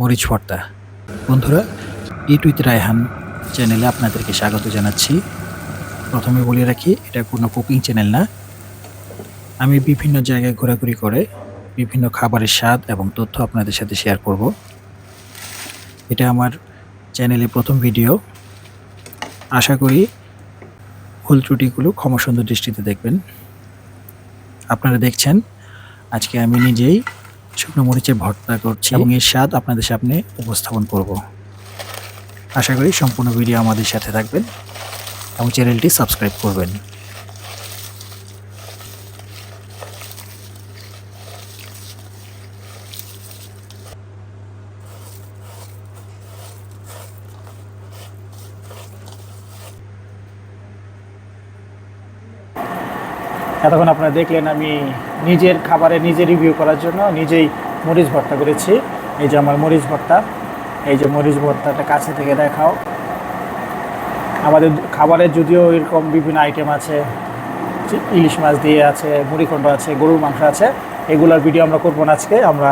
মরিচ ভর্তা। বন্ধুরা, ইট উইথ রায়হান চ্যানেলে আপনাদেরকে স্বাগত জানাচ্ছি। প্রথমে বলে রাখি, এটা কোনো কুকিং চ্যানেল না। আমি বিভিন্ন জায়গায় ঘোরাঘুরি করে বিভিন্ন খাবারের স্বাদ এবং তথ্য আপনাদের সাথে শেয়ার করব। এটা আমার চ্যানেলে প্রথম ভিডিও। আশা করি ভুল ত্রুটিগুলো ক্ষমাসুন্দর দৃষ্টিতে দেখবেন। আপনারা দেখছেন আজকে আমি নিজেই শুকনো মরিচের ভর্তা করছি এবং এর স্বাদ আপনাদের সামনে উপস্থাপন করব। আশা করি সম্পূর্ণ ভিডিও আমাদের সাথে থাকবেন এবং চ্যানেলটি সাবস্ক্রাইব করবেন। এতক্ষণ আপনারা দেখলেন আমি নিজের খাবারে নিজে রিভিউ করার জন্য নিজেই মরিচ ভর্তা করেছি। এই যে আমার মরিচ ভর্তা, এই যে মরিচ ভর্তাটা কাছে থেকে দেখাও। আমাদের খাবারে যদিও এরকম বিভিন্ন আইটেম আছে, ইলিশ মাছ দিয়ে আছে, মুড়িঘণ্ট আছে, গরুর মাংস আছে, এগুলোর ভিডিও আমরা করবো না। আজকে আমরা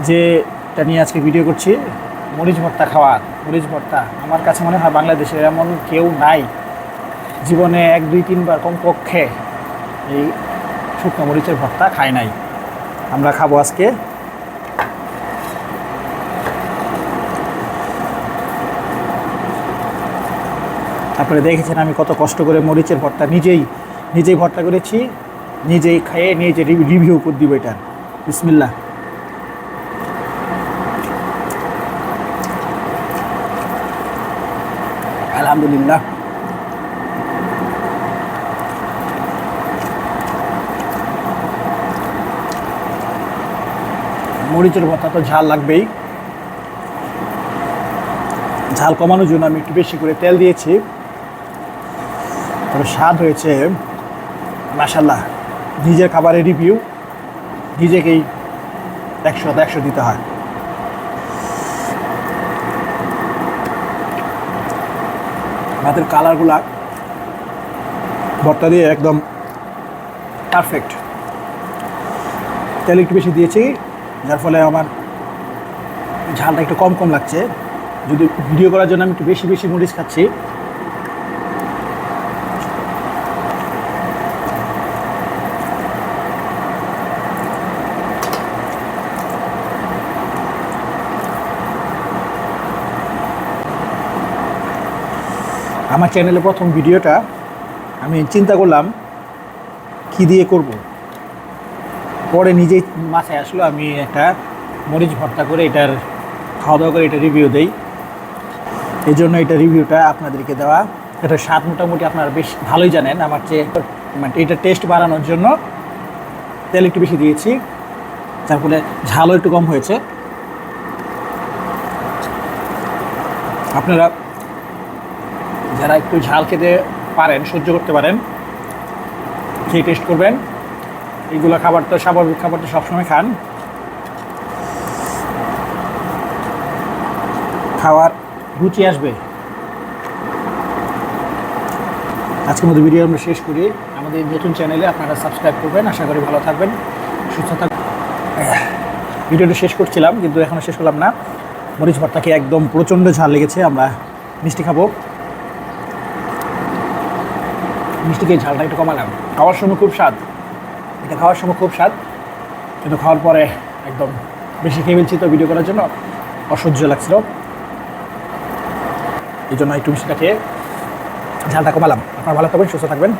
যেটা নিয়ে আজকে ভিডিও করছি, মরিচ ভর্তা খাওয়ার। মরিচ ভর্তা আমার কাছে মনে হয় বাংলাদেশের এমন কেউ নাই জীবনে 1-2-3 বার কমপক্ষে এই শুকনো মরিচের ভর্তা খায় নাই। আমরা খাবো আজকে। তারপরে দেখেছেন আমি কত কষ্ট করে মরিচের ভর্তা নিজেই ভর্তা করেছি, নিজেই খেয়ে নিজে রিভিউ করে দিব এটার। বিসমিল্লাহ। আলহামদুলিল্লাহ। মরিচের ভর্তা তো ঝাল লাগবেই। ঝাল কমানোর জন্য আমি একটু বেশি করে তেল দিয়েছি। তবে স্বাদ হয়েছে মাশাআল্লাহ। নিজের খাবারের রিভিউ নিজেকেই 100 দিতে হয়। ভাতের কালারগুলা ভর্তা দিয়ে একদম পারফেক্ট। তেল একটু বেশি দিয়েছি, যার ফলে আমার ঝালটা একটু কম লাগছে। যদি ভিডিও করার জন্য আমি একটু বেশি মরিচ খাচ্ছি। আমার চ্যানেলে প্রথম ভিডিওটা আমি চিন্তা করলাম কি দিয়ে করব। পরে নিজেই মাথায় আসলো আমি একটা মরিচ ভর্তা করে এটার খাওয়া দাওয়া করে এটা রিভিউ দেই। এই জন্য এটা রিভিউটা আপনাদেরকে দেওয়া। এটা স্বাদ মোটামুটি আপনারা বেশ ভালোই জানেন। আমার চেয়ে মানে এটা টেস্ট বাড়ানোর জন্য তেল একটু বেশি দিয়েছি, যার ফলে ঝালও একটু কম হয়েছে। আপনারা যারা একটু ঝাল খেতে পারেন, সহ্য করতে পারেন, খেয়ে টেস্ট করবেন। এইগুলো খাবার তো স্বাভাবিক খাবার তো সবসময় খান। খাওয়ার রুচি আসবে। আজকের মতো ভিডিও আমরা শেষ করি। আমাদের নতুন চ্যানেলে আপনারা সাবস্ক্রাইব করবেন। আশা করি ভালো থাকবেন, সুস্থ থাকবেন। ভিডিওটা শেষ করছিলাম কিন্তু এখনও শেষ করলাম না। মরিচ ভর্তাকে একদম প্রচণ্ড ঝাল লেগেছে। আমরা মিষ্টি খাবো। মিষ্টিকে ঝালটা একটু কমালাম। খাওয়ার সময় খুব স্বাদ, এটা খাওয়ার সময় খুব স্বাদ, কিন্তু খাওয়ার পরে একদম বেশি খেয়ে ফেলছি তো ভিডিও করার জন্য অসহ্য লাগছিল। এই জন্য একটু মিষ্টিটা খেয়ে ঝালটা কমালাম। আপনারা ভালো থাকবেন, সুস্থ থাকবেন।